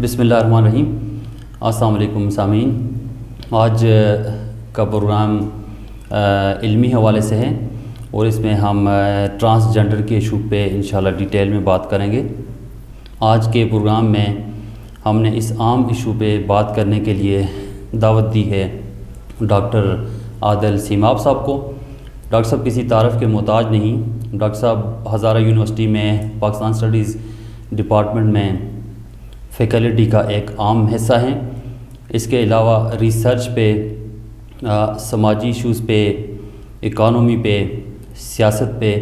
بسم اللہ الرحمن الرحیم. السلام علیکم سامعین. آج کا پروگرام علمی حوالے سے ہے اور اس میں ہم ٹرانسجنڈر کے ایشو پہ انشاءاللہ ڈیٹیل میں بات کریں گے. آج کے پروگرام میں ہم نے اس عام ایشو پہ بات کرنے کے لیے دعوت دی ہے ڈاکٹر عادل سیماب صاحب کو. ڈاکٹر صاحب کسی تعارف کے محتاج نہیں. ڈاکٹر صاحب ہزارہ یونیورسٹی میں پاکستان اسٹڈیز ڈپارٹمنٹ میں فیکلٹی کا ایک عام حصہ ہیں. اس کے علاوہ ریسرچ پہ، سماجی ایشوز پہ، اکانومی پہ، سیاست پہ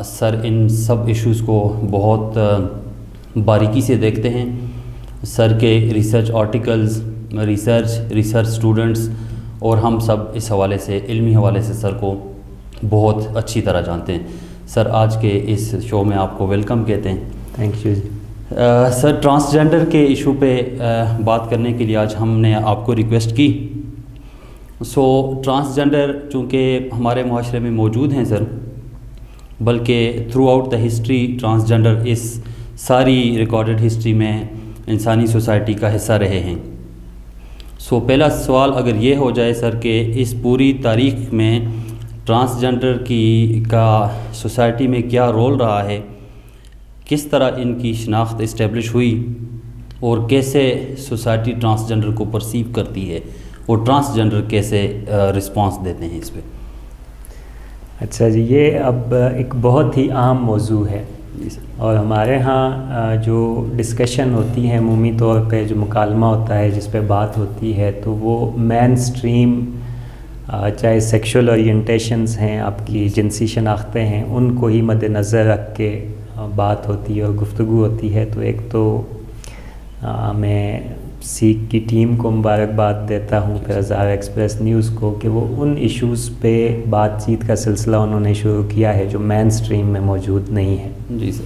سر ان سب ایشوز کو بہت باریکی سے دیکھتے ہیں. سر کے ریسرچ آرٹیکلز، ریسرچ اسٹوڈنٹس اور ہم سب اس حوالے سے، علمی حوالے سے سر کو بہت اچھی طرح جانتے ہیں. سر آج کے اس شو میں آپ کو ویلکم کہتے ہیں. Thank you. سر ٹرانسجنڈر کے ایشو پہ بات کرنے کے لیے آج ہم نے آپ کو ریکویسٹ کی. ٹرانسجنڈر چونکہ ہمارے معاشرے میں موجود ہیں سر، بلکہ throughout the history transgender اس ساری ریکارڈڈ ہسٹری میں انسانی سوسائٹی کا حصہ رہے ہیں. پہلا سوال اگر یہ ہو جائے سر کہ اس پوری تاریخ میں ٹرانسجنڈر کا سوسائٹی میں کیا رول رہا ہے، کس طرح ان کی شناخت اسٹیبلش ہوئی اور کیسے سوسائٹی ٹرانسجنڈر کو پرسیو کرتی ہے اور ٹرانسجنڈر کیسے رسپانس دیتے ہیں اس پہ؟ اچھا جی، یہ اب ایک بہت ہی عام موضوع ہے اور ہمارے ہاں جو ڈسکشن ہوتی ہے عمومی طور پہ، جو مکالمہ ہوتا ہے، جس پہ بات ہوتی ہے، تو وہ مین اسٹریم چاہے سیکشول اورینٹیشنز ہیں، آپ کی جنسی شناختیں ہیں، ان کو ہی مد نظر رکھ کے بات ہوتی ہے اور گفتگو ہوتی ہے. تو ایک تو میں سیک کی ٹیم کو مبارکباد دیتا ہوں، پھر ہزارہ ایکسپریس نیوز کو، کہ وہ ان ایشوز پہ بات چیت کا سلسلہ انہوں نے شروع کیا ہے جو مین اسٹریم میں موجود نہیں ہے. جی سر.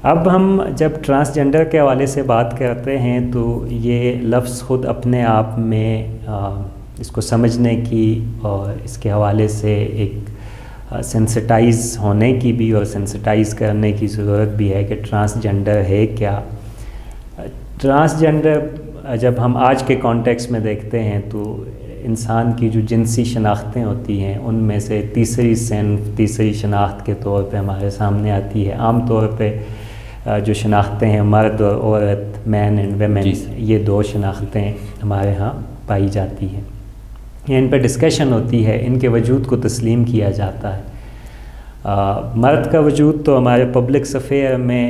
اب ہم جب ٹرانسجنڈر کے حوالے سے بات کرتے ہیں تو یہ لفظ خود اپنے آپ میں اس کو سمجھنے کی اور اس کے حوالے سے ایک سینسٹائز ہونے کی بھی اور سینسٹائز کرنے کی ضرورت بھی ہے کہ ٹرانسجنڈر ہے کیا. ٹرانسجنڈر جب ہم آج کے کانٹیکس میں دیکھتے ہیں تو انسان کی جو جنسی شناختیں ہوتی ہیں ان میں سے تیسری شناخت کے طور پہ ہمارے سامنے آتی ہے. عام طور پہ جو شناختیں ہیں مرد اور عورت، مین اینڈ ویمن، یہ دو شناختیں ہمارے ہاں پائی جاتی ہیں. ان پہ ڈسکشن ہوتی ہے، ان کے وجود کو تسلیم کیا جاتا ہے. مرد کا وجود تو ہمارے پبلک سفیر میں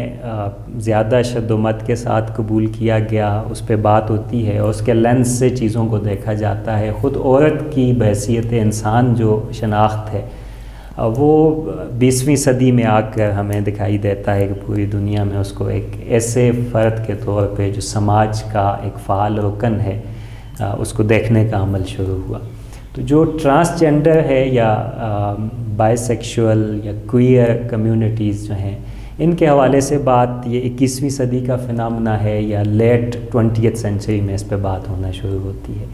زیادہ شد و مت کے ساتھ قبول کیا گیا، اس پہ بات ہوتی ہے اور اس کے لینس سے چیزوں کو دیکھا جاتا ہے. خود عورت کی بحیثیت انسان جو شناخت ہے وہ 20ویں صدی میں آ کر ہمیں دکھائی دیتا ہے کہ پوری دنیا میں اس کو ایک ایسے فرد کے طور پہ جو سماج کا ایک فعال رکن ہے، اس کو دیکھنے کا عمل شروع ہوا. تو جو ٹرانسجنڈر ہے یا بائی سیکشول یا کوئر کمیونٹیز جو ہیں، ان کے حوالے سے بات یہ 21ویں صدی کا فنامنا ہے یا لیٹ 20th سینچری میں اس پہ بات ہونا شروع ہوتی ہے.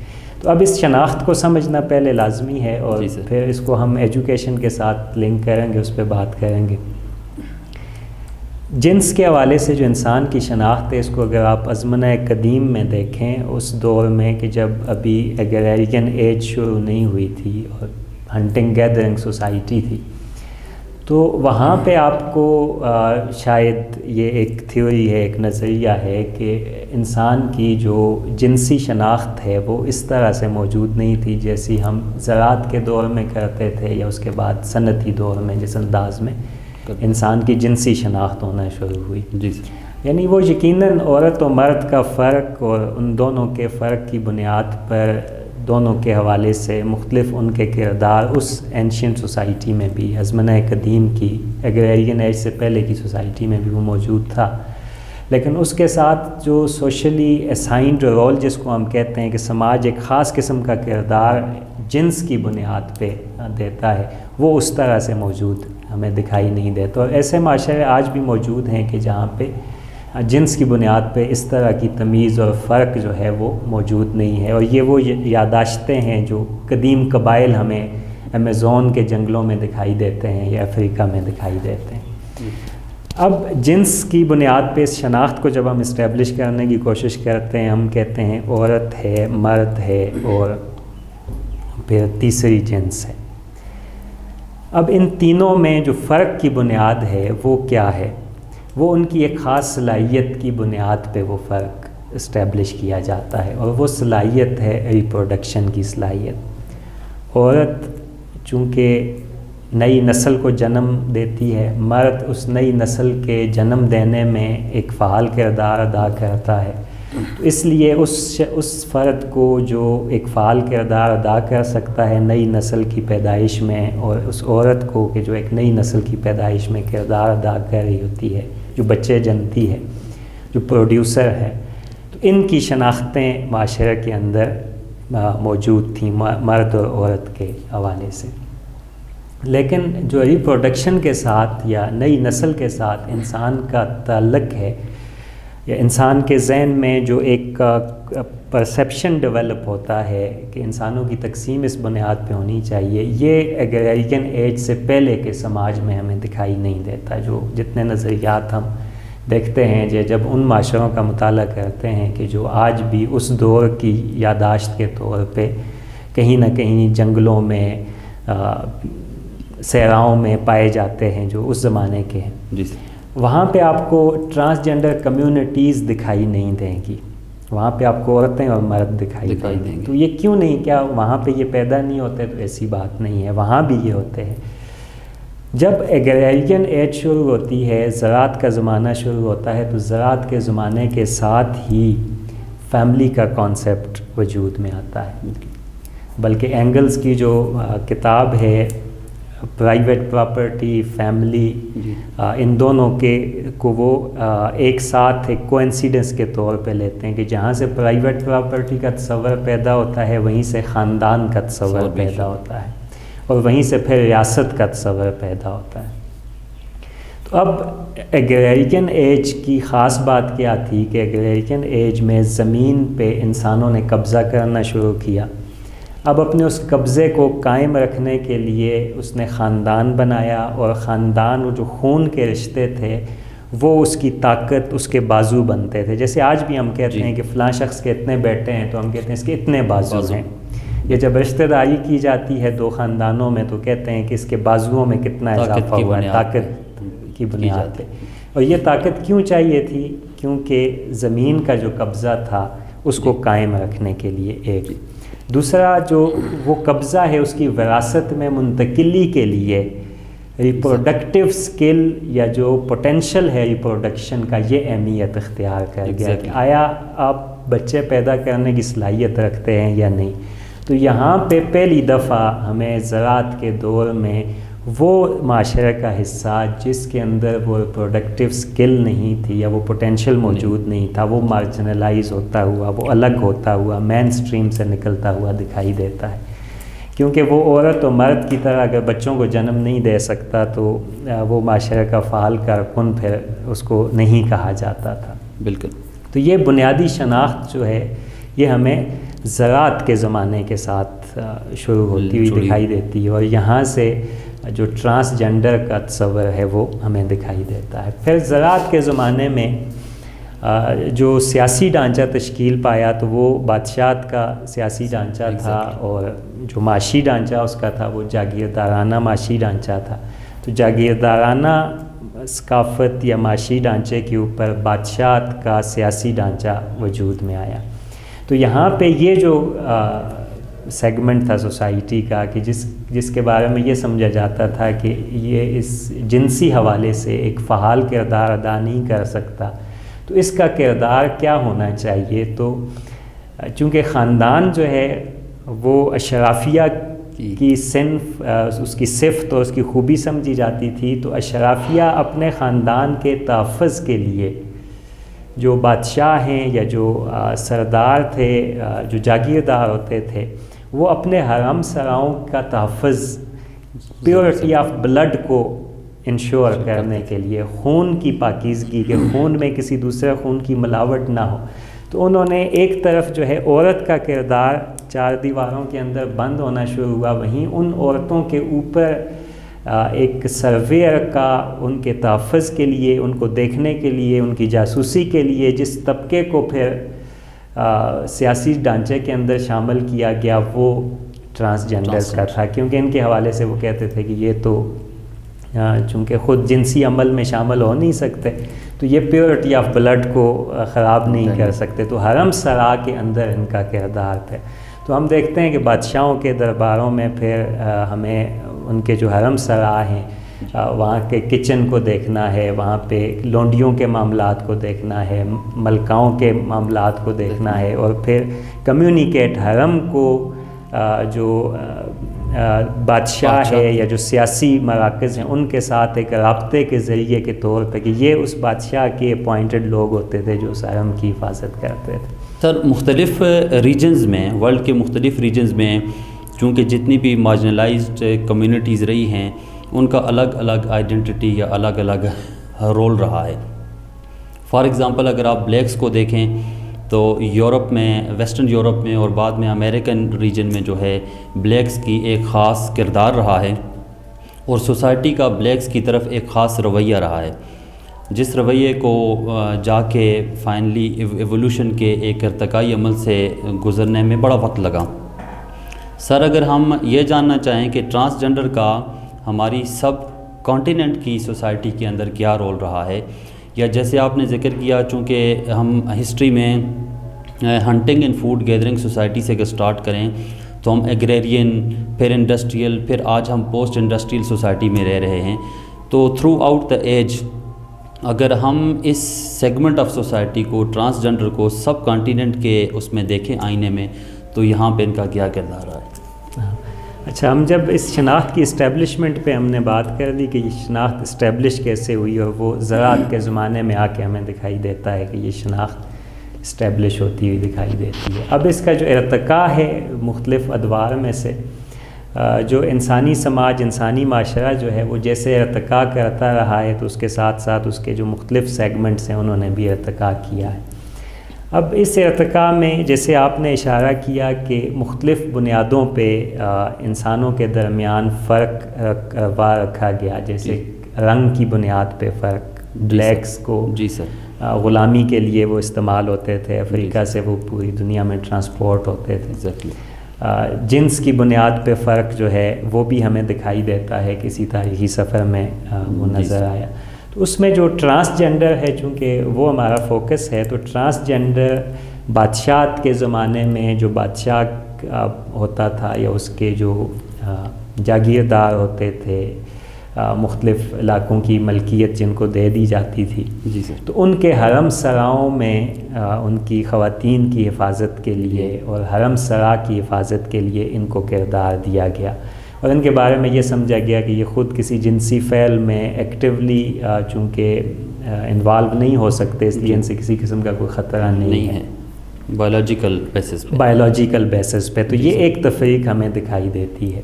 تو اب اس شناخت کو سمجھنا پہلے لازمی ہے اور پھر اس کو ہم ایجوکیشن کے ساتھ لنک کریں گے، اس پہ بات کریں گے. جنس کے حوالے سے جو انسان کی شناخت ہے، اس کو اگر آپ ازمنہ قدیم میں دیکھیں، اس دور میں کہ جب ابھی ایگریرین ایج شروع نہیں ہوئی تھی اور ہنٹنگ گیدرنگ سوسائٹی تھی، تو وہاں پہ آپ کو شاید یہ ایک تھیوری ہے، ایک نظریہ ہے کہ انسان کی جو جنسی شناخت ہے وہ اس طرح سے موجود نہیں تھی جیسی ہم زراعت کے دور میں کرتے تھے یا اس کے بعد صنعتی دور میں جس انداز میں انسان کی جنسی شناخت ہونا شروع ہوئی. جی سر. یعنی وہ یقیناً عورت و مرد کا فرق اور ان دونوں کے فرق کی بنیاد پر دونوں کے حوالے سے مختلف ان کے کردار اس اینشینٹ سوسائٹی میں بھی، ازمنہ قدیم کی ایگریرین ایج سے پہلے کی سوسائٹی میں بھی وہ موجود تھا. لیکن اس کے ساتھ جو سوشلی اسائنڈ رول جس کو ہم کہتے ہیں کہ سماج ایک خاص قسم کا کردار جنس کی بنیاد پہ دیتا ہے، وہ اس طرح سے موجود ہمیں دکھائی نہیں دیتا. اور ایسے معاشرے آج بھی موجود ہیں کہ جہاں پہ جنس کی بنیاد پہ اس طرح کی تمیز اور فرق جو ہے وہ موجود نہیں ہے. اور یہ وہ یادداشتیں ہیں جو قدیم قبائل ہمیں امیزون کے جنگلوں میں دکھائی دیتے ہیں یا افریقہ میں دکھائی دیتے ہیں. اب جنس کی بنیاد پہ اس شناخت کو جب ہم اسٹیبلش کرنے کی کوشش کرتے ہیں، ہم کہتے ہیں عورت ہے، مرد ہے اور پھر تیسری جنس ہے۔ اب ان تینوں میں جو فرق کی بنیاد ہے وہ کیا ہے؟ وہ ان کی ایک خاص صلاحیت کی بنیاد پہ وہ فرق اسٹیبلش کیا جاتا ہے، اور وہ صلاحیت ہے ریپروڈکشن کی صلاحیت۔ عورت چونکہ نئی نسل کو جنم دیتی ہے، مرد اس نئی نسل کے جنم دینے میں ایک فعال کردار ادا کرتا ہے، تو اس لیے اس فرد کو جو ایک فعال کردار ادا کر سکتا ہے نئی نسل کی پیدائش میں، اور اس عورت کو کہ جو ایک نئی نسل کی پیدائش میں کردار ادا کر رہی ہوتی ہے، جو بچے جنتی ہے، جو پروڈیوسر ہے، تو ان کی شناختیں معاشرے کے اندر موجود تھیں مرد اور عورت کے حوالے سے۔ لیکن جو ریپروڈکشن کے ساتھ یا نئی نسل کے ساتھ انسان کا تعلق ہے، یا انسان کے ذہن میں جو ایک پرسیپشن ڈیولپ ہوتا ہے کہ انسانوں کی تقسیم اس بنیاد پہ ہونی چاہیے، یہ ایگریرین ایج سے پہلے کے سماج میں ہمیں دکھائی نہیں دیتا۔ جو جتنے نظریات ہم دیکھتے ہیں، جب ان معاشروں کا مطالعہ کرتے ہیں کہ جو آج بھی اس دور کی یادداشت کے طور پہ کہیں نہ کہیں جنگلوں میں، صحراؤں میں پائے جاتے ہیں، جو اس زمانے کے ہیں، جی، وہاں پہ آپ کو ٹرانسجنڈر کمیونٹیز دکھائی نہیں دیں گی، وہاں پہ آپ کو عورتیں اور مرد دکھائی دیں گے۔ تو یہ کیوں نہیں؟ کیا وہاں پہ یہ پیدا نہیں ہوتے؟ تو ایسی بات نہیں ہے، وہاں بھی یہ ہوتے ہیں۔ جب ایگریرین ایج شروع ہوتی ہے، زراعت کا زمانہ شروع ہوتا ہے، تو زراعت کے زمانے کے ساتھ ہی فیملی کا کانسیپٹ وجود میں آتا ہے۔ بلکہ اینگلز کی جو کتاب ہے پرائیویٹ پراپرٹی، فیملی، ان دونوں کو وہ ایک ساتھ ایک کوئنسیڈنس کے طور پہ لیتے ہیں کہ جہاں سے پرائیویٹ پراپرٹی کا تصور پیدا ہوتا ہے، وہیں سے خاندان کا تصور پیدا ہوتا ہے، اور وہیں سے پھر ریاست کا تصور پیدا ہوتا ہے۔ تو اب ایگریرین ایج کی خاص بات کیا تھی کہ ایگریرین ایج میں زمین پہ انسانوں نے قبضہ کرنا شروع کیا۔ اب اپنے اس قبضے کو قائم رکھنے کے لیے اس نے خاندان بنایا، اور خاندان جو خون کے رشتے تھے وہ اس کی طاقت، اس کے بازو بنتے تھے۔ جیسے آج بھی ہم کہتے ہیں کہ فلاں شخص کے اتنے بیٹے ہیں، تو ہم کہتے ہیں اس کے اتنے بازو ہیں۔ یہ جب رشتہ داری کی جاتی ہے دو خاندانوں میں، تو کہتے ہیں کہ اس کے بازوؤں میں کتنا اضافہ ہوا ہے، طاقت کی بنیاد پہ۔ اور یہ طاقت کیوں چاہیے تھی؟ کیونکہ زمین کا جو قبضہ تھا اس کو قائم رکھنے کے لیے ایک۔ دوسرا جو وہ قبضہ ہے اس کی وراثت میں منتقلی کے لیے ریپروڈکٹیو سکل یا جو پوٹینشل ہے ریپروڈکشن کا، یہ اہمیت اختیار کر گیا کہ آیا آپ بچے پیدا کرنے کی صلاحیت رکھتے ہیں یا نہیں۔ تو یہاں پہ پہلی دفعہ ہمیں زراعت کے دور میں وہ معاشرے کا حصہ جس کے اندر وہ ریپروڈکٹیو سکل نہیں تھی یا وہ پوٹینشل موجود نہیں تھا، وہ مارجنلائز ہوتا ہوا، وہ الگ ہوتا ہوا، مین سٹریم سے نکلتا ہوا دکھائی دیتا ہے۔ کیونکہ وہ عورت و مرد کی طرح اگر بچوں کو جنم نہیں دے سکتا تو وہ معاشرے کا فعال کارکن پھر اس کو نہیں کہا جاتا تھا۔ بالکل۔ تو یہ بنیادی شناخت جو ہے یہ ہمیں زراعت کے زمانے کے ساتھ شروع ہوتی ہوئی دکھائی دیتی ہے، اور یہاں سے جو ٹرانسجنڈر کا تصور ہے وہ ہمیں دکھائی دیتا ہے۔ پھر زراعت کے زمانے میں جو سیاسی ڈھانچہ تشکیل پایا تو وہ بادشاہت کا سیاسی ڈھانچہ تھا، اور جو معاشی ڈھانچہ اس کا تھا وہ جاگیردارانہ معاشی ڈھانچہ تھا۔ تو جاگیردارانہ ثقافت یا معاشی ڈھانچے کے اوپر بادشاہت کا سیاسی ڈھانچہ وجود میں آیا۔ تو یہاں پہ یہ جو سیگمنٹ تھا سوسائٹی کا کہ جس کے بارے میں یہ سمجھا جاتا تھا کہ یہ اس جنسی حوالے سے ایک فعال کردار ادا نہیں کر سکتا، تو اس کا کردار کیا ہونا چاہیے؟ تو چونکہ خاندان جو ہے وہ اشرافیہ کی صنف، اس کی صفت اور اس کی خوبی سمجھی جاتی تھی، تو اشرافیہ اپنے خاندان کے تحفظ کے لیے جو بادشاہ ہیں یا جو سردار تھے، جو جاگیردار ہوتے تھے، وہ اپنے حرم سراؤں کا تحفظ، پیورٹی آف بلڈ کو انشور کرنے کے لیے، خون کی پاکیزگی کے، خون میں کسی دوسرے خون کی ملاوٹ نہ ہو، تو انہوں نے ایک طرف جو ہے عورت کا کردار چار دیواروں کے اندر بند ہونا شروع ہوا، وہیں ان عورتوں کے اوپر ایک سرویئر کا ان کے تحفظ کے لیے، ان کو دیکھنے کے لیے، ان کی جاسوسی کے لیے جس طبقے کو پھر سیاسی ڈھانچے کے اندر شامل کیا گیا وہ ٹرانسجینڈرز کا تھا، کیونکہ ان کے حوالے سے وہ کہتے تھے کہ یہ تو چونکہ خود جنسی عمل میں شامل ہو نہیں سکتے تو یہ پیورٹی آف بلڈ کو خراب نہیں کر سکتے، تو حرم سرا کے اندر ان کا کردار تھا۔ تو ہم دیکھتے ہیں کہ بادشاہوں کے درباروں میں پھر ہمیں ان کے جو حرم سرا ہیں وہاں کے کچن کو دیکھنا ہے، وہاں پہ لونڈیوں کے معاملات کو دیکھنا ہے، ملکاؤں کے معاملات کو دیکھنا ہے، اور پھر کمیونیکیٹ حرم کو جو بادشاہ ہے یا جو سیاسی مراکز ہیں ان کے ساتھ ایک رابطے کے ذریعے کے طور پہ کہ یہ اس بادشاہ کے اپوائنٹڈ لوگ ہوتے تھے جو اس حرم کی حفاظت کرتے تھے۔ سر مختلف ریجنز میں، ورلڈ کے مختلف ریجنز میں چونکہ جتنی بھی مارجنلائزڈ کمیونٹیز رہی ہیں ان کا الگ الگ آئیڈینٹی یا الگ الگ رول رہا ہے۔ فار ایگزامپل اگر آپ بلیکس کو دیکھیں تو یورپ میں، ویسٹرن یورپ میں اور بعد میں امریکن ریجن میں جو ہے بلیکس کی ایک خاص کردار رہا ہے، اور سوسائٹی کا بلیکس کی طرف ایک خاص رویہ رہا ہے، جس رویے کو جا کے فائنلی ایوولوشن کے ایک ارتقائی عمل سے گزرنے میں بڑا وقت لگا۔ سر اگر ہم یہ جاننا چاہیں کہ ٹرانسجنڈر کا ہماری سب کانٹیننٹ کی سوسائٹی کے اندر کیا رول رہا ہے، یا جیسے آپ نے ذکر کیا چونکہ ہم ہسٹری میں hunting and food gathering society سے اگر سٹارٹ کریں تو ہم ایگریرین، پھر انڈسٹریل، پھر آج ہم پوسٹ انڈسٹریل سوسائٹی میں رہ رہے ہیں، تو تھرو آؤٹ دا ایج اگر ہم اس سیگمنٹ آف سوسائٹی کو، ٹرانسجنڈر کو سب کانٹیننٹ کے اس میں دیکھیں آئینے میں تو یہاں پہ ان کا کیا کردار رہا ہے؟ اچھا، ہم جب اس شناخت کی اسٹیبلشمنٹ پہ ہم نے بات کر دی کہ یہ شناخت اسٹیبلش کیسے ہوئی، اور وہ زراعت کے زمانے میں آ کے ہمیں دکھائی دیتا ہے کہ یہ شناخت اسٹیبلش ہوتی ہوئی دکھائی دیتی ہے۔ اب اس کا جو ارتقاء ہے مختلف ادوار میں سے، جو انسانی سماج، انسانی معاشرہ جو ہے وہ جیسے ارتقاء کرتا رہا ہے تو اس کے ساتھ ساتھ اس کے جو مختلف سیگمنٹس ہیں انہوں نے بھی ارتقاء کیا ہے۔ اب اس ارتقاء میں جیسے آپ نے اشارہ کیا کہ مختلف بنیادوں پہ انسانوں کے درمیان فرق رکھا گیا، جیسے رنگ کی بنیاد پہ فرق، بلیکس کو جی سر غلامی کے لیے وہ استعمال ہوتے تھے، افریقہ سے وہ پوری دنیا میں ٹرانسپورٹ ہوتے تھے۔ جنس کی بنیاد پہ فرق جو ہے وہ بھی ہمیں دکھائی دیتا ہے، کسی تاریخی سفر میں وہ نظر آیا۔ تو اس میں جو ٹرانسجنڈر ہے، چونکہ وہ ہمارا فوکس ہے، تو ٹرانسجنڈر بادشاہت کے زمانے میں جو بادشاہ ہوتا تھا یا اس کے جو جاگیردار ہوتے تھے، مختلف علاقوں کی ملکیت جن کو دے دی جاتی تھی، جی سر، تو ان کے حرم سراؤں میں ان کی خواتین کی حفاظت کے لیے اور حرم سرا کی حفاظت کے لیے ان کو کردار دیا گیا، اور ان کے بارے میں یہ سمجھا گیا کہ یہ خود کسی جنسی فعل میں ایکٹیولی چونکہ انوالو نہیں ہو سکتے، اس لیے ان سے کسی قسم کا کوئی خطرہ نہیں ہے بایولوجیکل بیسس پہ۔ تو یہ ایک تفریق ہمیں دکھائی دیتی ہے۔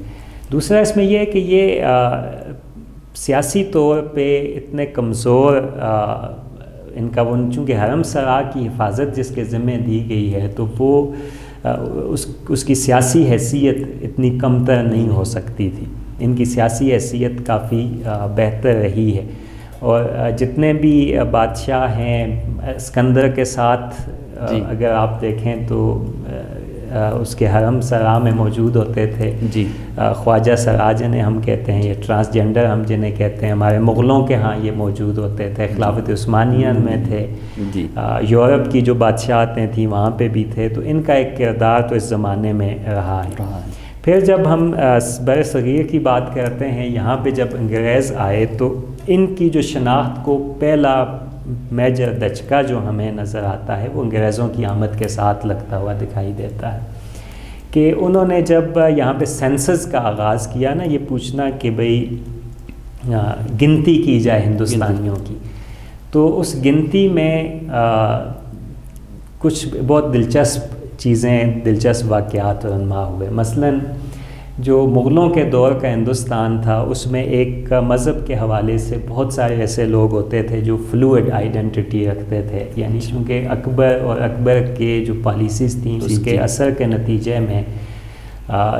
دوسرا اس میں یہ ہے کہ یہ سیاسی طور پہ اتنے کمزور ان کا، وہ چونکہ حرم سرا کی حفاظت جس کے ذمہ دی گئی ہے تو وہ اس کی سیاسی حیثیت اتنی کمتر نہیں ہو سکتی تھی، ان کی سیاسی حیثیت کافی بہتر رہی ہے، اور جتنے بھی بادشاہ ہیں اسکندر کے ساتھ اگر آپ دیکھیں تو اس کے حرم سرا میں موجود ہوتے تھے، جی خواجہ سرا جنہیں ہم کہتے ہیں، یہ ٹرانسجنڈر ہم جنہیں کہتے ہیں، ہمارے مغلوں کے ہاں یہ موجود ہوتے تھے، خلافت عثمانیہ میں تھے، یورپ کی جو بادشاہتیں تھیں وہاں پہ بھی تھے، تو ان کا ایک کردار تو اس زمانے میں رہا ہے۔ پھر جب ہم بر صغیر کی بات کرتے ہیں، یہاں پہ جب انگریز آئے تو ان کی جو شناخت کو پہلا میجر دھچکا جو ہمیں نظر آتا ہے وہ انگریزوں کی آمد کے ساتھ لگتا ہوا دکھائی دیتا ہے، کہ انہوں نے جب یہاں پہ سینسس کا آغاز کیا نا، یہ پوچھنا کہ بھئی گنتی کی جائے ہندوستانیوں کی، تو اس گنتی میں کچھ بہت دلچسپ چیزیں، دلچسپ واقعات رونما ہوئے۔ مثلاً جو مغلوں کے دور کا ہندوستان تھا اس میں ایک مذہب کے حوالے سے بہت سارے ایسے لوگ ہوتے تھے جو فلوئڈ آئیڈینٹی رکھتے تھے، یعنی چونکہ اکبر اور اکبر کے جو پالیسیز تھیں اس کے اثر کے نتیجے میں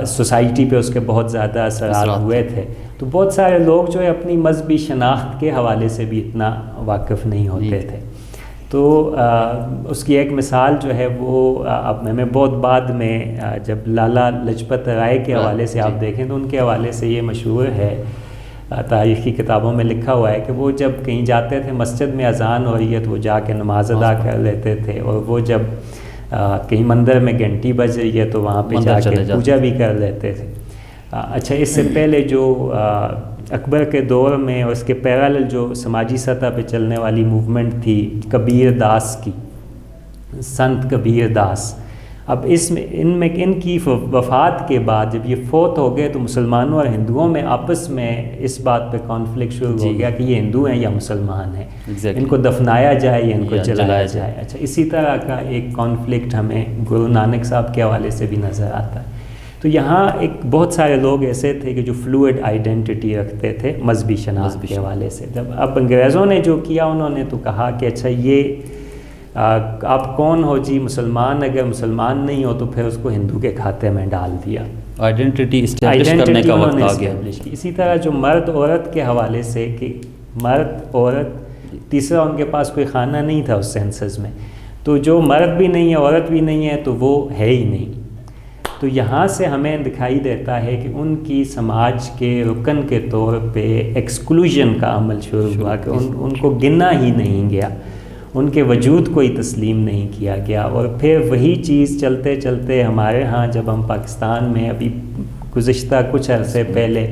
سوسائٹی پہ اس کے بہت زیادہ اثرات ہوئے تھے. تو بہت سارے لوگ جو ہے اپنی مذہبی شناخت کے حوالے سے بھی اتنا واقف نہیں ہوتے تھے. تو اس کی ایک مثال جو ہے وہ اب ہمیں بہت بعد میں جب لالا لجپت رائے کے حوالے سے آپ دیکھیں تو ان کے حوالے سے یہ مشہور ہے, تاریخی کتابوں میں لکھا ہوا ہے کہ وہ جب کہیں جاتے تھے, مسجد میں اذان ہو رہی ہے تو وہ جا کے نماز ادا کر لیتے تھے, اور وہ جب کہیں مندر میں گھنٹی بج رہی ہے تو وہاں پہ جا کے پوجا بھی کر لیتے تھے. اچھا, اس سے پہلے جو اکبر کے دور میں اور اس کے پیرالل جو سماجی سطح پہ چلنے والی موومنٹ تھی کبیر داس کی, سنت کبیر داس, اب ان کی وفات کے بعد جب یہ فوت ہو گئے تو مسلمانوں اور ہندوؤں میں آپس میں اس بات پہ کانفلکٹ شروع ہو گیا کہ یہ ہندو ہیں یا مسلمان ہیں, ان کو دفنایا جائے یا ان کو جلایا جائے. اچھا, اسی طرح کا ایک کانفلکٹ ہمیں گرو نانک صاحب کے حوالے سے بھی نظر آتا ہے. تو یہاں ایک بہت سارے لوگ ایسے تھے کہ جو فلوئڈ آئیڈینٹی رکھتے تھے مذہبی شناخت کے حوالے سے. جب اب انگریزوں نے جو کیا, انہوں نے تو کہا کہ اچھا یہ آپ کون ہو جی, مسلمان, اگر مسلمان نہیں ہو تو پھر اس کو ہندو کے کھاتے میں ڈال دیا. آئیڈینٹی اسٹیبلش کرنے کا وقت آ گیا. اسی طرح جو مرد عورت کے حوالے سے کہ مرد عورت, تیسرا ان کے پاس کوئی خانہ نہیں تھا اس سینسس میں, تو جو مرد بھی نہیں ہے عورت بھی نہیں ہے تو وہ ہے ہی نہیں. تو یہاں سے ہمیں دکھائی دیتا ہے کہ ان کی سماج کے رکن کے طور پہ ایکسکلوژن کا عمل شروع ہوا کہ ان کو گنا ہی نہیں گیا, ان کے وجود کو ہی تسلیم نہیں کیا گیا. اور پھر وہی چیز چلتے چلتے ہمارے ہاں جب ہم پاکستان میں ابھی گزشتہ کچھ عرصے پہلے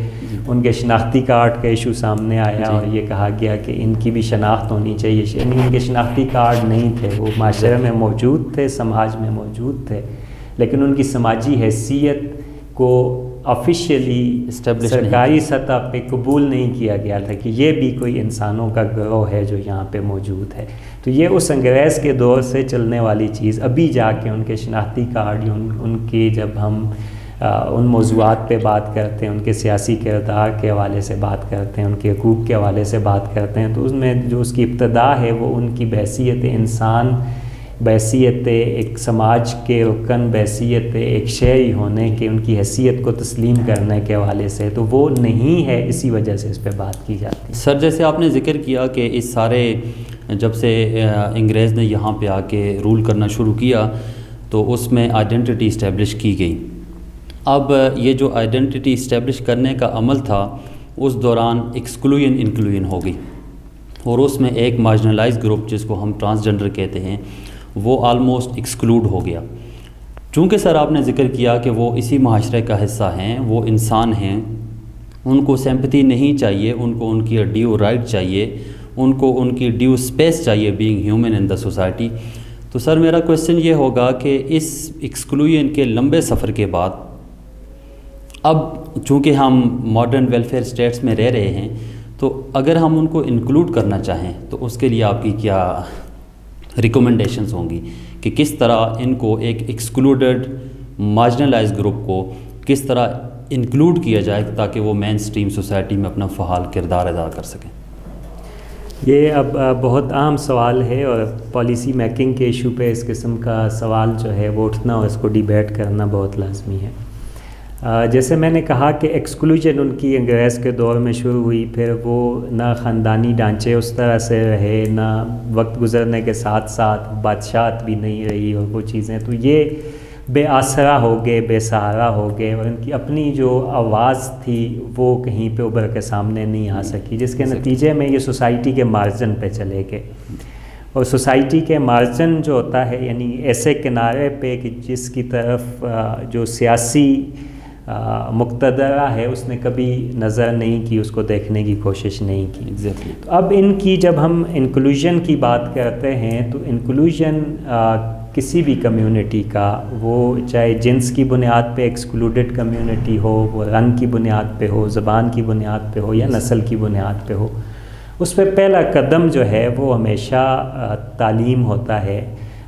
ان کے شناختی کارڈ کا ایشو سامنے آیا اور یہ کہا گیا کہ ان کی بھی شناخت ہونی چاہیے. ان کے شناختی کارڈ نہیں تھے, وہ معاشرے میں موجود تھے, سماج میں موجود تھے, لیکن ان کی سماجی حیثیت کو آفیشیلی سرکاری سطح پہ قبول نہیں کیا گیا تھا کہ یہ بھی کوئی انسانوں کا گروہ ہے جو یہاں پہ موجود ہے. تو یہ اس انگریز کے دور سے چلنے والی چیز ابھی جا کے ان کے شناختی کارڈ, ان کی جب ہم ان موضوعات پہ بات کرتے ہیں, ان کے سیاسی کردار کے حوالے سے بات کرتے ہیں, ان کے حقوق کے حوالے سے بات کرتے ہیں, تو اس میں جو اس کی ابتدا ہے وہ ان کی بحیثیت انسان, بحیثیت ایک سماج کے رکن, بحیثیت ایک شہری ہونے کے ان کی حیثیت کو تسلیم کرنے کے حوالے سے, تو وہ نہیں ہے, اسی وجہ سے اس پہ بات کی جاتی ہے. سر, جیسے آپ نے ذکر کیا کہ اس سارے جب سے انگریز نے یہاں پہ آ کے رول کرنا شروع کیا تو اس میں آئیڈینٹی اسٹیبلش کی گئی. اب یہ جو آئیڈینٹی اسٹیبلش کرنے کا عمل تھا اس دوران ایکسکلوژن انکلوژن ہو گئی, اور اس میں ایک مارجنلائز گروپ جس کو ہم ٹرانسجنڈر کہتے ہیں وہ آلموسٹ ایکسکلوڈ ہو گیا. چونکہ سر آپ نے ذکر کیا کہ وہ اسی معاشرے کا حصہ ہیں, وہ انسان ہیں, ان کو سیمپتھی نہیں چاہیے, ان کو ان کی ڈیو رائٹ چاہیے, ان کو ان کی ڈیو اسپیس چاہیے being human in the society. تو سر میرا کویسچن یہ ہوگا کہ اس ایکسکلوژن کے لمبے سفر کے بعد اب چونکہ ہم ماڈرن ویلفیئر اسٹیٹس میں رہ رہے ہیں, تو اگر ہم ان کو انکلوڈ کرنا چاہیں تو اس کے لیے آپ کی کیا ریکومنڈیشنز ہوں گی کہ کس طرح ان کو ایک ایکسکلوڈڈ مارجنلائز گروپ کو کس طرح انکلوڈ کیا جائے تاکہ وہ مین سٹریم سوسائٹی میں اپنا فعال کردار ادا کر سکیں؟ یہ اب بہت عام سوال ہے, اور پالیسی میکنگ کے ایشو پہ اس قسم کا سوال جو ہے وہ اٹھنا اور اس کو ڈیبیٹ کرنا بہت لازمی ہے. جیسے میں نے کہا کہ ایکسکلوژن ان کی انگریز کے دور میں شروع ہوئی, پھر وہ نہ خاندانی ڈھانچے اس طرح سے رہے, نہ وقت گزرنے کے ساتھ ساتھ بادشاہت بھی نہیں رہی اور وہ چیزیں, تو یہ بے آسرا ہو گئے, بے سہارا ہو گئے, اور ان کی اپنی جو آواز تھی وہ کہیں پہ ابھر کے سامنے نہیں آ سکی, جس کے نتیجے میں یہ سوسائٹی کے مارجن پہ چلے گئے. اور سوسائٹی کے مارجن جو ہوتا ہے یعنی ایسے کنارے پہ کہ جس کی طرف جو سیاسی مقتدرہ ہے اس نے کبھی نظر نہیں کی, اس کو دیکھنے کی کوشش نہیں کی. تو اب ان کی جب ہم انکلوژن کی بات کرتے ہیں تو انکلوژن کسی بھی کمیونٹی کا, وہ چاہے جنس کی بنیاد پہ ایکسکلوڈڈ کمیونٹی ہو, وہ رنگ کی بنیاد پہ ہو, زبان کی بنیاد پہ ہو, یا نسل کی بنیاد پہ ہو, اس پہ پہلا قدم جو ہے وہ ہمیشہ تعلیم ہوتا ہے,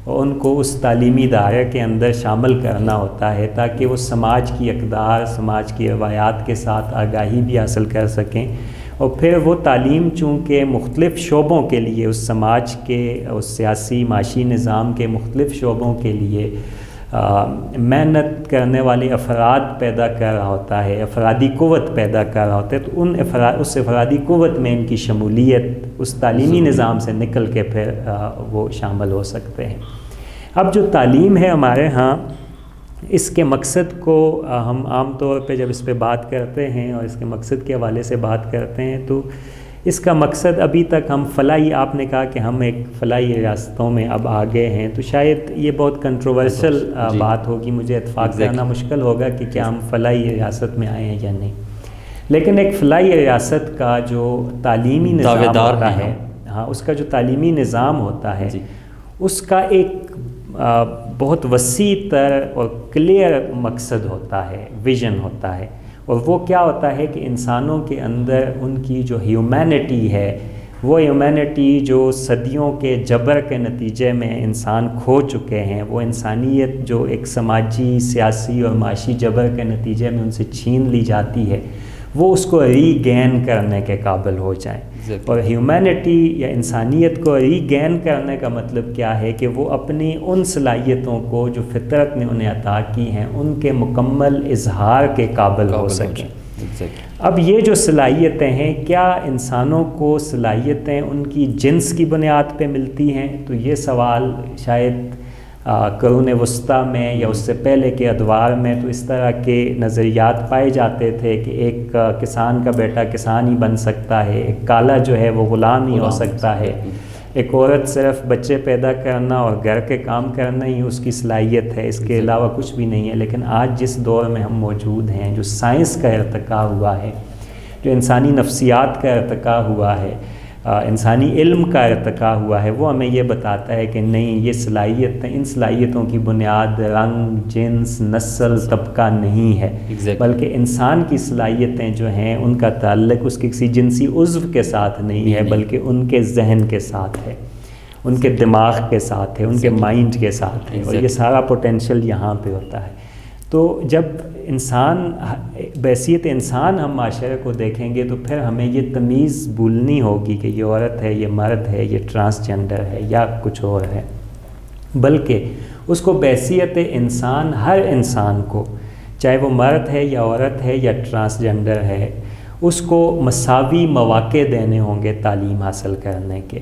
اور ان کو اس تعلیمی دائرے کے اندر شامل کرنا ہوتا ہے تاکہ وہ سماج کی اقدار, سماج کی روایات کے ساتھ آگاہی بھی حاصل کر سکیں. اور پھر وہ تعلیم چونکہ مختلف شعبوں کے لیے, اس سماج کے, اس سیاسی معاشی نظام کے مختلف شعبوں کے لیے محنت کرنے والے افراد پیدا کر رہا ہوتا ہے، افرادی قوت پیدا کر رہا ہوتا ہے، تو اس افرادی قوت میں ان کی شمولیت اس تعلیمی نظام سے نکل کے پھر وہ شامل ہو سکتے ہیں۔ اب جو تعلیم ہے ہمارے ہاں، اس کے مقصد کو ہم عام طور پہ جب اس پہ بات کرتے ہیں اور اس کے مقصد کے حوالے سے بات کرتے ہیں تو اس کا مقصد ابھی تک ہم فلاحی، آپ نے کہا کہ ہم ایک فلاحی ریاستوں میں اب آگے ہیں، تو شاید یہ بہت کنٹروورشل بات ہوگی، مجھے اتفاق کرنا مشکل ہوگا کہ کیا ہم فلاحی ریاست میں آئے ہیں یا نہیں، لیکن ایک فلاحی ریاست کا جو تعلیمی نظام ہوتا ہے، ہاں، اس کا جو تعلیمی نظام ہوتا ہے اس کا ایک بہت وسیع تر اور کلیئر مقصد ہوتا ہے، ویژن ہوتا ہے، اور وہ کیا ہوتا ہے کہ انسانوں کے اندر ان کی جو ہیومینٹی ہے، وہ ہیومینٹی جو صدیوں کے جبر کے نتیجے میں انسان کھو چکے ہیں، وہ انسانیت جو ایک سماجی، سیاسی اور معاشی جبر کے نتیجے میں ان سے چھین لی جاتی ہے، وہ اس کو ری گین کرنے کے قابل ہو جائیں۔ اور ہیومینٹی یا انسانیت کو ری گین کرنے کا مطلب کیا ہے کہ وہ اپنی ان صلاحیتوں کو جو فطرت نے انہیں عطا کی ہیں ان کے مکمل اظہار کے قابل ہو سکیں۔ اب یہ جو صلاحیتیں ہیں، کیا انسانوں کو صلاحیتیں ان کی جنس کی بنیاد پہ ملتی ہیں؟ تو یہ سوال شاید قرون وسطیٰ میں یا اس سے پہلے کے ادوار میں تو اس طرح کے نظریات پائے جاتے تھے کہ ایک کسان کا بیٹا کسان ہی بن سکتا ہے، ایک کالا جو ہے وہ غلام ہی ہو سکتا ہے، ایک عورت صرف بچے پیدا کرنا اور گھر کے کام کرنا ہی اس کی صلاحیت ہے، اس کے علاوہ کچھ بھی نہیں ہے۔ لیکن آج جس دور میں ہم موجود ہیں، جو سائنس کا ارتقاء ہوا ہے، جو انسانی نفسیات کا ارتقاء ہوا ہے، انسانی علم کا ارتقاء ہوا ہے، وہ ہمیں یہ بتاتا ہے کہ نہیں، یہ صلاحیتیں، ان صلاحیتوں کی بنیاد رنگ، جنس، نسل، طبقہ نہیں ہے، بلکہ انسان کی صلاحیتیں جو ہیں ان کا تعلق اس کے کسی جنسی عضو کے ساتھ نہیں ہے، بلکہ ان کے ذہن کے ساتھ ہے، ان کے دماغ کے ساتھ ہے، ان کے مائنڈ کے ساتھ ہے، اور یہ سارا پوٹینشیل یہاں پہ ہوتا ہے۔ تو جب انسان بحیثیت انسان ہم معاشرے کو دیکھیں گے تو پھر ہمیں یہ تمیز بھولنی ہوگی کہ یہ عورت ہے، یہ مرد ہے، یہ ٹرانسجنڈر ہے یا کچھ اور ہے، بلکہ اس کو بحیثیت انسان، ہر انسان کو، چاہے وہ مرد ہے یا عورت ہے یا ٹرانسجنڈر ہے، اس کو مساوی مواقع دینے ہوں گے تعلیم حاصل کرنے کے۔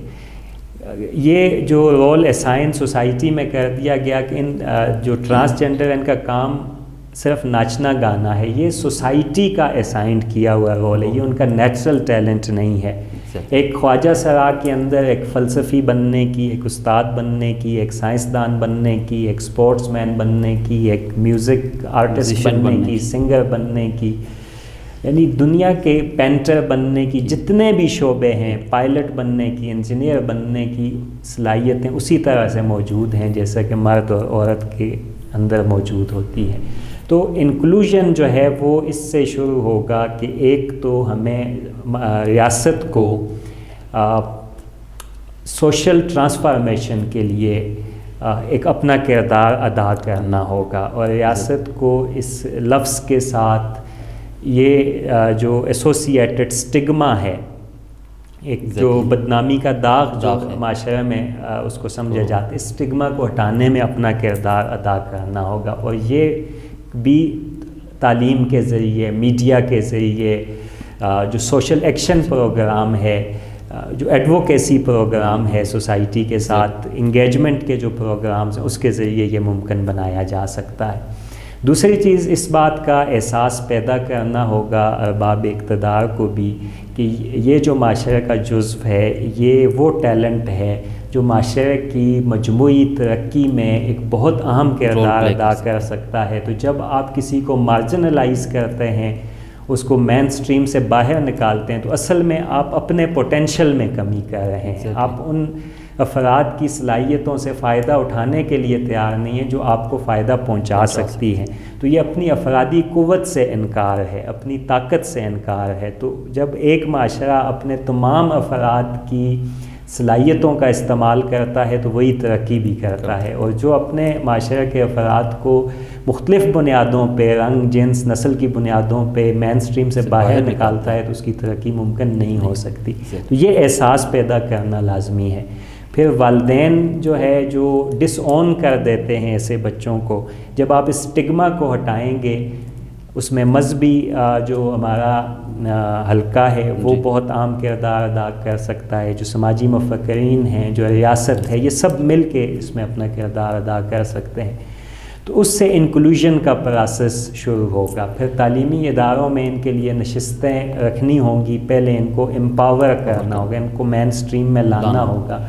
یہ جو رول اسائن سوسائٹی میں کر دیا گیا کہ ان جو ٹرانسجنڈر ان کا کام صرف ناچنا گانا ہے، یہ سوسائٹی کا اسائنڈ کیا ہوا رول ہے، یہ ان کا نیچرل ٹیلنٹ نہیں ہے۔ ایک خواجہ سرا کے اندر ایک فلسفی بننے کی، ایک استاد بننے کی، ایک سائنسدان بننے کی، ایک سپورٹس مین بننے کی، ایک میوزک آرٹسٹ بننے کی، سنگر بننے کی، یعنی دنیا کے پینٹر بننے کی جتنے بھی شعبے ہیں، پائلٹ بننے کی، انجینئر بننے کی صلاحیتیں اسی طرح سے موجود ہیں جیسا کہ مرد اور عورت کے اندر موجود ہوتی ہے۔ تو انکلوژن جو ہے وہ اس سے شروع ہوگا کہ ایک تو ہمیں ریاست کو سوشل ٹرانسفارمیشن کے لیے ایک اپنا کردار ادا کرنا ہوگا، اور ریاست کو اس لفظ کے ساتھ یہ جو ایسوسیٹڈ سٹگما ہے، ایک جو بدنامی کا داغ جو معاشرے میں اس کو سمجھا جاتا ہے، اس سٹگما کو ہٹانے میں اپنا کردار ادا کرنا ہوگا، اور یہ بھی تعلیم کے ذریعے، میڈیا کے ذریعے، جو سوشل ایکشن پروگرام ہے، جو ایڈوکیسی پروگرام ہے، سوسائٹی کے ساتھ انگیجمنٹ کے جو پروگرامز ہیں، اس کے ذریعے یہ ممکن بنایا جا سکتا ہے۔ دوسری چیز، اس بات کا احساس پیدا کرنا ہوگا ارباب اقتدار کو بھی کہ یہ جو معاشرے کا جزو ہے، یہ وہ ٹیلنٹ ہے جو معاشرے کی مجموعی ترقی میں ایک بہت اہم کردار ادا کر سکتا ہے۔ تو جب آپ کسی کو مارجنلائز کرتے ہیں، اس کو مین سٹریم سے باہر نکالتے ہیں، تو اصل میں آپ اپنے پوٹینشل میں کمی کر رہے ہیں، آپ ان افراد کی صلاحیتوں سے فائدہ اٹھانے کے لیے تیار نہیں ہیں جو آپ کو فائدہ پہنچا سکتی ہیں۔ تو یہ اپنی افرادی قوت سے انکار ہے، اپنی طاقت سے انکار ہے۔ تو جب ایک معاشرہ اپنے تمام افراد کی صلاحیتوں کا استعمال کرتا ہے تو وہی ترقی بھی کرتا ہے، اور جو اپنے معاشرے کے افراد کو مختلف بنیادوں پہ، رنگ، جنس، نسل کی بنیادوں پہ مین سٹریم سے باہر نکالتا ہے تو اس کی ترقی ممکن نہیں ہو سکتی۔ تو یہ احساس پیدا کرنا لازمی ہے۔ پھر والدین جو ہے جو ڈس اون کر دیتے ہیں ایسے بچوں کو، جب آپ اسٹگما کو ہٹائیں گے، اس میں مذہبی جو ہمارا حلقہ ہے وہ بہت عام کردار ادا کر سکتا ہے، جو سماجی مفکرین ہیں، جو ریاست ہے، یہ سب مل کے اس میں اپنا کردار ادا کر سکتے ہیں، تو اس سے انکلوژن کا پروسیس شروع ہوگا۔ پھر تعلیمی اداروں میں ان کے لیے نشستیں رکھنی ہوں گی، پہلے ان کو امپاور کرنا ہوگا، ان کو مین سٹریم میں لانا ہوگا،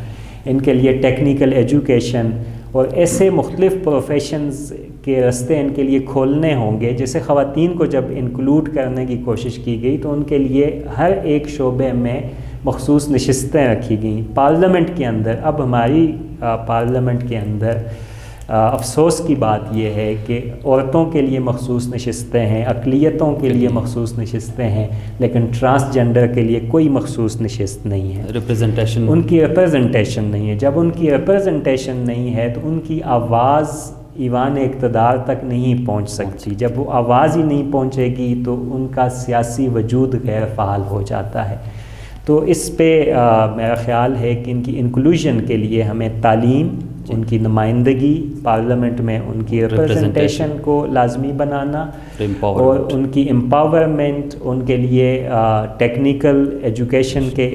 ان کے لیے ٹیکنیکل ایجوکیشن اور ایسے مختلف پروفیشنز کے راستے ان کے لیے کھولنے ہوں گے۔ جیسے خواتین کو جب انکلوڈ کرنے کی کوشش کی گئی تو ان کے لیے ہر ایک شعبے میں مخصوص نشستیں رکھی گئیں۔ پارلیمنٹ کے اندر، اب ہماری پارلیمنٹ کے اندر افسوس کی بات یہ ہے کہ عورتوں کے لیے مخصوص نشستیں ہیں، اقلیتوں کے لیے مخصوص نشستیں ہیں، لیکن ٹرانسجنڈر کے لیے کوئی مخصوص نشست نہیں ہے، ریپرزنٹیشن، ان کی ریپرزنٹیشن نہیں ہے۔ جب ان کی ریپرزنٹیشن نہیں ہے تو ان کی آواز ایوان اقتدار تک نہیں پہنچ سکتی۔ جب وہ آواز ہی نہیں پہنچے گی تو ان کا سیاسی وجود غیر فعال ہو جاتا ہے۔ تو اس پہ میرا خیال ہے کہ ان کی انکلوژن کے لیے ہمیں تعلیم، ان کی نمائندگی پارلیمنٹ میں، ان کی ریپرزنٹیشن کو لازمی بنانا اور ان کی امپاورمنٹ، ان کے لیے ٹیکنیکل ایجوکیشن کے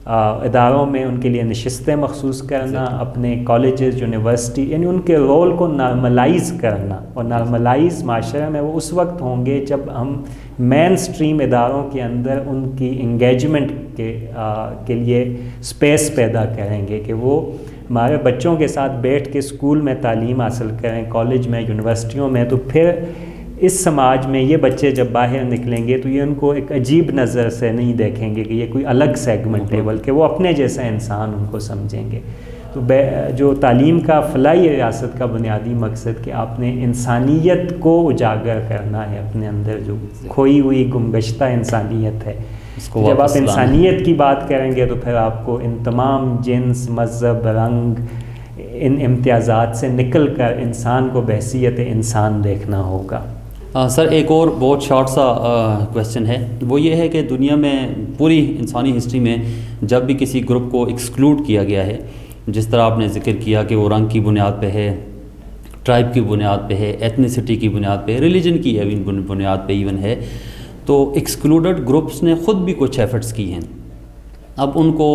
اداروں میں ان کے لیے نشستیں مخصوص کرنا، اپنے کالجز، یونیورسٹی، یعنی ان کے رول کو نارملائز کرنا۔ اور نارملائز معاشرے میں وہ اس وقت ہوں گے جب ہم مین سٹریم اداروں کے اندر ان کی انگیجمنٹ کے لیے سپیس پیدا کریں گے کہ وہ ہمارے بچوں کے ساتھ بیٹھ کے اسکول میں تعلیم حاصل کریں، کالج میں، یونیورسٹیوں میں، تو پھر اس سماج میں یہ بچے جب باہر نکلیں گے تو یہ ان کو ایک عجیب نظر سے نہیں دیکھیں گے کہ یہ کوئی الگ سیگمنٹ ہے، بلکہ وہ اپنے جیسا انسان ان کو سمجھیں گے۔ تو جو تعلیم کا فلاحی ریاست کا بنیادی مقصد کہ آپ نے انسانیت کو اجاگر کرنا ہے، اپنے اندر جو کھوئی ہوئی گمگشتہ انسانیت ہے، جب آپ انسانیت کی بات کریں گے تو پھر آپ کو ان تمام جنس، مذہب، رنگ، ان امتیازات سے نکل کر انسان کو بحیثیت انسان دیکھنا ہوگا۔ سر ایک اور بہت شارٹ سا کویسچن ہے، وہ یہ ہے کہ دنیا میں پوری انسانی ہسٹری میں جب بھی کسی گروپ کو ایکسکلوڈ کیا گیا ہے، جس طرح آپ نے ذکر کیا کہ وہ رنگ کی بنیاد پہ ہے، ٹرائب کی بنیاد پہ ہے، ایتھنیسٹی کی بنیاد پہ، ریلیجن کی بنیاد پہ ایون ہے، تو ایکسکلوڈڈ گروپس نے خود بھی کچھ ایفرٹس کی ہیں۔ اب ان کو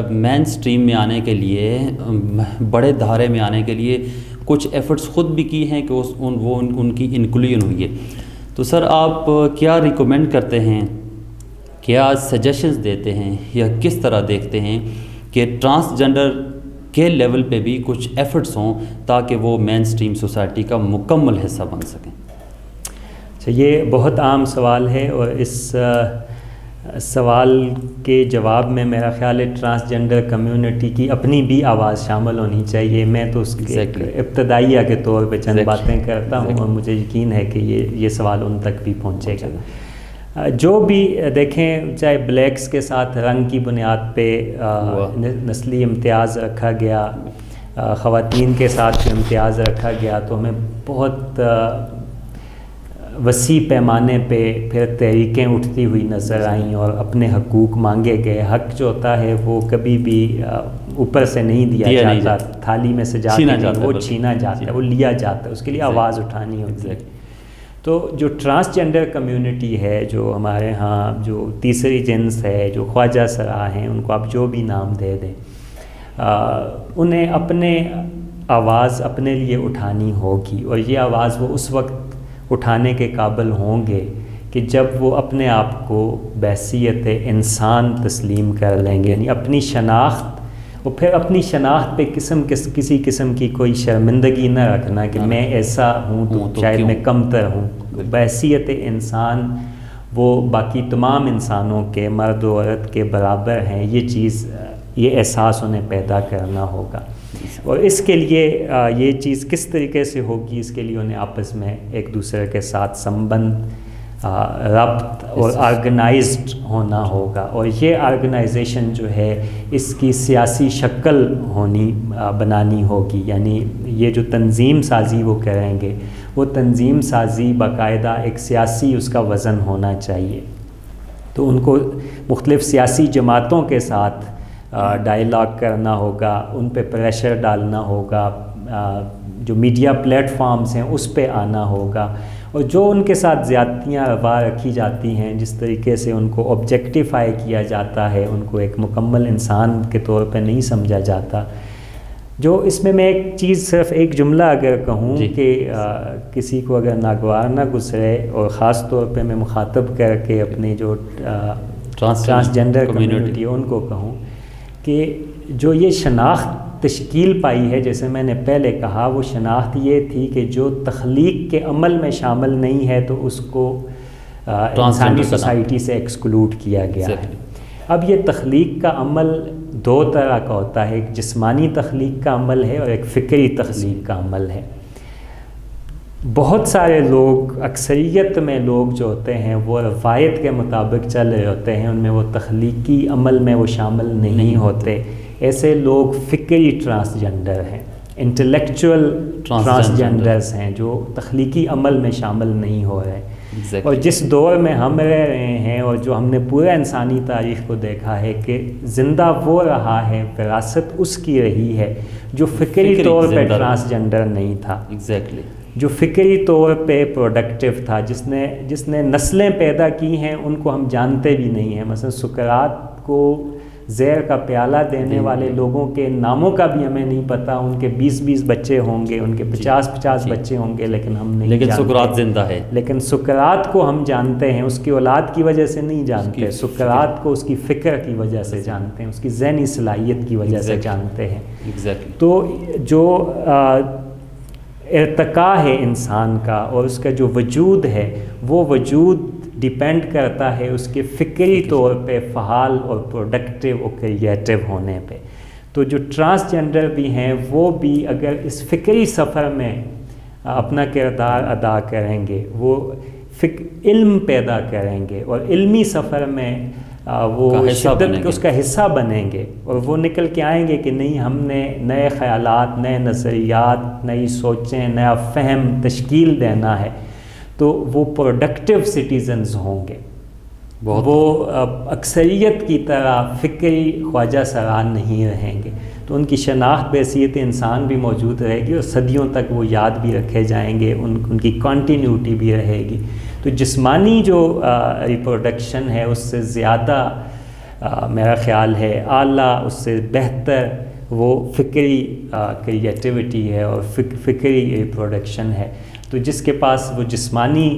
مین سٹریم میں آنے کے لیے، بڑے دھارے میں آنے کے لیے کچھ ایفرٹس خود بھی کی ہیں کہ ان کی انکلوژن ہوئی ہے۔ تو سر آپ کیا ریکمینڈ کرتے ہیں، کیا سجیشنز دیتے ہیں، یا کس طرح دیکھتے ہیں کہ ٹرانسجنڈر کے لیول پہ بھی کچھ ایفرٹس ہوں تاکہ وہ مین سٹریم سوسائٹی کا مکمل حصہ بن سکیں؟ یہ بہت عام سوال ہے، اور اس سوال کے جواب میں میرا خیال ہے ٹرانسجنڈر کمیونٹی کی اپنی بھی آواز شامل ہونی چاہیے۔ میں تو اس کے ابتدائیہ کے طور پہ چند باتیں کرتا ہوں، اور مجھے یقین ہے کہ یہ سوال ان تک بھی پہنچے گا۔ جو بھی دیکھیں، چاہے بلیکس کے ساتھ رنگ کی بنیاد پہ نسلی امتیاز رکھا گیا، خواتین کے ساتھ جو امتیاز رکھا گیا، تو ہمیں بہت وسیع پیمانے پہ پھر تحریکیں اٹھتی ہوئی نظر آئیں اور اپنے حقوق مانگے گئے۔ حق جو ہوتا ہے وہ کبھی بھی اوپر سے نہیں دیا جاتا، تھالی میں سے وہ چھینا جاتا ہے، وہ لیا جاتا ہے، اس کے لیے آواز اٹھانی ہوتی ہے۔ تو جو ٹرانسجنڈر کمیونٹی ہے، جو ہمارے ہاں جو تیسری جنس ہے، جو خواجہ سرا ہیں، ان کو آپ جو بھی نام دے دیں، انہیں اپنے آواز اپنے لیے اٹھانی ہوگی، اور یہ آواز وہ اس وقت اٹھانے کے قابل ہوں گے کہ جب وہ اپنے آپ کو بحیثیت انسان تسلیم کر لیں گے، یعنی اپنی شناخت، اور پھر اپنی شناخت پہ کسی قسم کی کوئی شرمندگی نہ رکھنا کہ میں ایسا ہوں تو شاید میں کمتر ہوں۔ بحیثیت انسان وہ باقی تمام انسانوں کے، مرد و عورت کے برابر ہیں، یہ احساس انہیں پیدا کرنا ہوگا۔ اور اس کے لیے یہ چیز کس طریقے سے ہوگی، اس کے لیے انہیں آپس میں ایک دوسرے کے ساتھ سمبند، ربط اور آرگنائزڈ ہونا ہوگا۔ اور یہ آرگنائزیشن جو ہے اس کی سیاسی شکل بنانی ہوگی، یعنی یہ جو تنظیم سازی وہ کریں گے، وہ تنظیم سازی باقاعدہ ایک سیاسی اس کا وزن ہونا چاہیے۔ تو ان کو مختلف سیاسی جماعتوں کے ساتھ ڈائلاگ کرنا ہوگا، ان پہ پریشر ڈالنا ہوگا، جو میڈیا پلیٹ فارمز ہیں اس پہ آنا ہوگا، اور جو ان کے ساتھ زیادتیاں روا رکھی جاتی ہیں، جس طریقے سے ان کو آبجیکٹیفائی کیا جاتا ہے، ان کو ایک مکمل انسان کے طور پہ نہیں سمجھا جاتا. جو اس میں ایک چیز، صرف ایک جملہ اگر کہوں کہ کسی کو اگر ناگوار نہ گزرے، اور خاص طور پہ میں مخاطب کر کے اپنے جو ٹرانسجنڈر کمیونٹی ان کو کہوں کہ جو یہ شناخت تشکیل پائی ہے، جیسے میں نے پہلے کہا، وہ شناخت یہ تھی کہ جو تخلیق کے عمل میں شامل نہیں ہے تو اس کو انسانی سوسائٹی سے ایکسکلوڈ کیا گیا ہے. اب یہ تخلیق کا عمل دو طرح کا ہوتا ہے، ایک جسمانی تخلیق کا عمل ہے اور ایک فکری تخلیق کا عمل ہے. بہت سارے لوگ، اکثریت میں لوگ جو ہوتے ہیں وہ روایت کے مطابق چل رہے ہوتے ہیں، ان میں وہ تخلیقی عمل میں وہ شامل نہیں ہوتے. ایسے لوگ فکری ٹرانسجنڈر ہیں، انٹلیکچول ٹرانسجنڈرز ہیں، جو تخلیقی عمل میں شامل نہیں ہو رہے. اور جس دور میں ہم رہ رہے ہیں اور جو ہم نے پورا انسانی تاریخ کو دیکھا ہے کہ زندہ وہ رہا ہے، وراثت اس کی رہی ہے جو فکری طور پہ ٹرانسجنڈر نہیں تھا، جو فکری طور پہ پروڈکٹیو تھا، جس نے نسلیں پیدا کی ہیں ان کو ہم جانتے بھی نہیں ہیں. مثلا سقراط کو زہر کا پیالہ دینے والے لوگوں کے ناموں کا بھی ہمیں نہیں پتہ. ان کے 20 بچے ہوں گے، ان کے 50 بچے ہوں گے، لیکن ہم نہیں جانتے. سقراط زندہ ہے، لیکن سقراط کو ہم جانتے ہیں، اس کی اولاد کی وجہ سے نہیں جانتے. سقراط کو اس کی فکر کی وجہ سے جانتے ہیں، اس کی ذہنی صلاحیت کی وجہ سے جانتے ہیں. تو جو ارتقاء ہے انسان کا اور اس کا جو وجود ہے، وہ وجود ڈیپینڈ کرتا ہے اس کے فکری طور پہ فعال اور پروڈکٹیو اور کریٹیو ہونے پہ. تو جو ٹرانسجنڈر بھی ہیں وہ بھی اگر اس فکری سفر میں اپنا کردار ادا کریں گے، وہ علم پیدا کریں گے اور علمی سفر میں وہ شدت اس کا حصہ بنیں گے، اور وہ نکل کے آئیں گے کہ نہیں، ہم نے نئے خیالات، نئے نظریات، نئی سوچیں، نیا فہم تشکیل دینا ہے، تو وہ پروڈکٹیو سٹیزنز ہوں گے. وہ اکثریت کی طرح فکری خواجہ سران نہیں رہیں گے. تو ان کی شناخت بحیثیت انسان بھی موجود رہے گی اور صدیوں تک وہ یاد بھی رکھے جائیں گے، ان کی کنٹینیوٹی بھی رہے گی. تو جسمانی جو ریپروڈکشن ہے اس سے زیادہ میرا خیال ہے اعلیٰ، اس سے بہتر وہ فکری کریٹیوٹی ہے اور فکری ریپروڈکشن ہے. تو جس کے پاس وہ جسمانی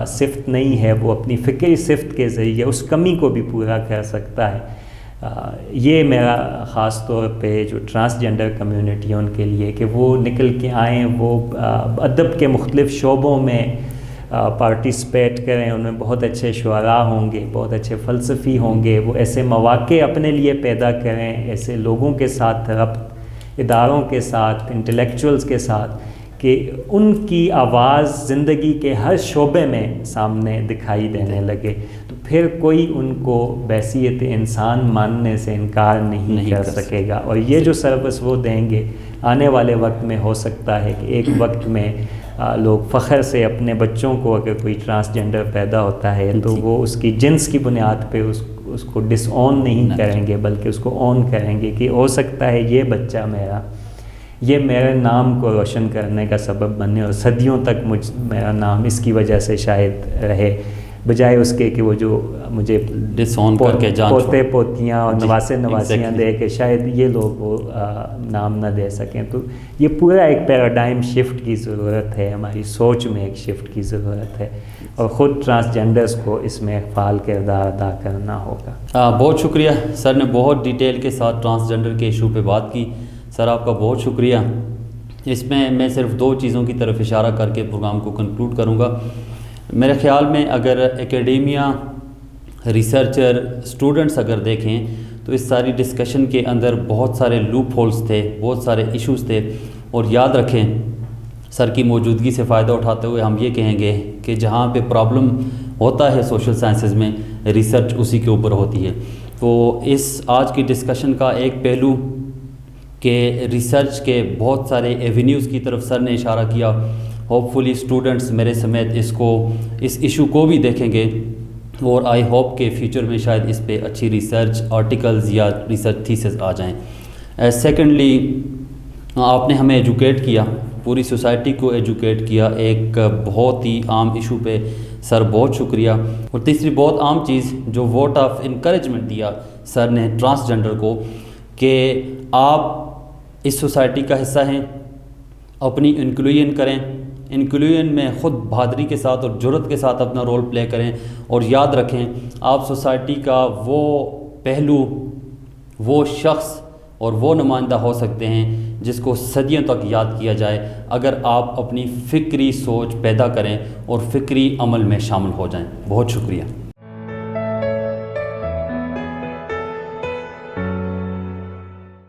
صفت نہیں ہے، وہ اپنی فکری صفت کے ذریعے اس کمی کو بھی پورا کر سکتا ہے. یہ میرا خاص طور پہ جو ٹرانسجنڈر کمیونٹی ہے ان کے لیے کہ وہ نکل کے آئیں، وہ ادب کے مختلف شعبوں میں پارٹیسپیٹ کریں. ان میں بہت اچھے شعراء ہوں گے، بہت اچھے فلسفی ہوں گے. وہ ایسے مواقع اپنے لیے پیدا کریں، ایسے لوگوں کے ساتھ ربط، اداروں کے ساتھ، انٹلیکچوئلز کے ساتھ، کہ ان کی آواز زندگی کے ہر شعبے میں سامنے دکھائی دینے لگے. تو پھر کوئی ان کو بحیثیت انسان ماننے سے انکار نہیں کر سکے گا. اور یہ جو سروس وہ دیں گے آنے والے وقت میں، ہو سکتا ہے کہ ایک وقت میں لوگ فخر سے اپنے بچوں کو، اگر کوئی ٹرانسجنڈر پیدا ہوتا ہے تو وہ اس کی جنس کی بنیاد پہ اس کو ڈس اون نہیں کریں گے، بلکہ اس کو اون کریں گے کہ ہو سکتا ہے یہ بچہ یہ میرے نام کو روشن کرنے کا سبب بنے اور صدیوں تک میرا نام اس کی وجہ سے شاید رہے، بجائے اس کے کہ وہ جو مجھے پوتے پوتیاں اور نواسیاں دے کے شاید یہ لوگ وہ نام نہ دے سکیں. تو یہ پورا ایک پیراڈائم شفٹ کی ضرورت ہے، ہماری سوچ میں ایک شفٹ کی ضرورت ہے، اور خود ٹرانسجنڈرز کو اس میں فعال کردار ادا کرنا ہوگا. بہت شکریہ سر نے بہت ڈیٹیل کے ساتھ ٹرانسجنڈر کے ایشو پہ بات کی. سر آپ کا بہت شکریہ. اس میں صرف 2 چیزوں کی طرف اشارہ کر کے پروگرام کو کنکلوڈ کروں گا. میرے خیال میں اگر اکیڈیمیا، ریسرچر، اسٹوڈنٹس اگر دیکھیں تو اس ساری ڈسکشن کے اندر بہت سارے لوپ ہولز تھے، بہت سارے ایشوز تھے. اور یاد رکھیں، سر کی موجودگی سے فائدہ اٹھاتے ہوئے ہم یہ کہیں گے کہ جہاں پہ پرابلم ہوتا ہے سوشل سائنسز میں، ریسرچ اسی کے اوپر ہوتی ہے. تو اس آج کی ڈسکشن کا ایک پہلو کہ ریسرچ کے بہت سارے ایونیوز کی طرف سر نے اشارہ کیا. ہوپ فلی اسٹوڈنٹس میرے سمیت اس ایشو کو بھی دیکھیں گے اور آئی ہوپ کہ فیوچر میں شاید اس پہ اچھی ریسرچ آرٹیکلز یا ریسرچ تھیسز آ جائیں۔ سیکنڈلی آپ نے ہمیں ایجوکیٹ کیا، پوری سوسائٹی کو ایجوکیٹ کیا ایک بہت ہی عام ایشو پہ، سر بہت شکریہ۔ اور تیسری بہت عام چیز جو ووٹ آف انکریجمنٹ دیا سر نے ٹرانسجنڈر کو، کہ آپ اس سوسائٹی کا حصہ ہیں، اپنی انکلوژن کریں، انکلوژن میں خود بہادری کے ساتھ اور جرأت کے ساتھ اپنا رول پلے کریں، اور یاد رکھیں آپ سوسائٹی کا وہ پہلو، وہ شخص اور وہ نمائندہ ہو سکتے ہیں جس کو صدیوں تک یاد کیا جائے اگر آپ اپنی فکری سوچ پیدا کریں اور فکری عمل میں شامل ہو جائیں۔ بہت شکریہ۔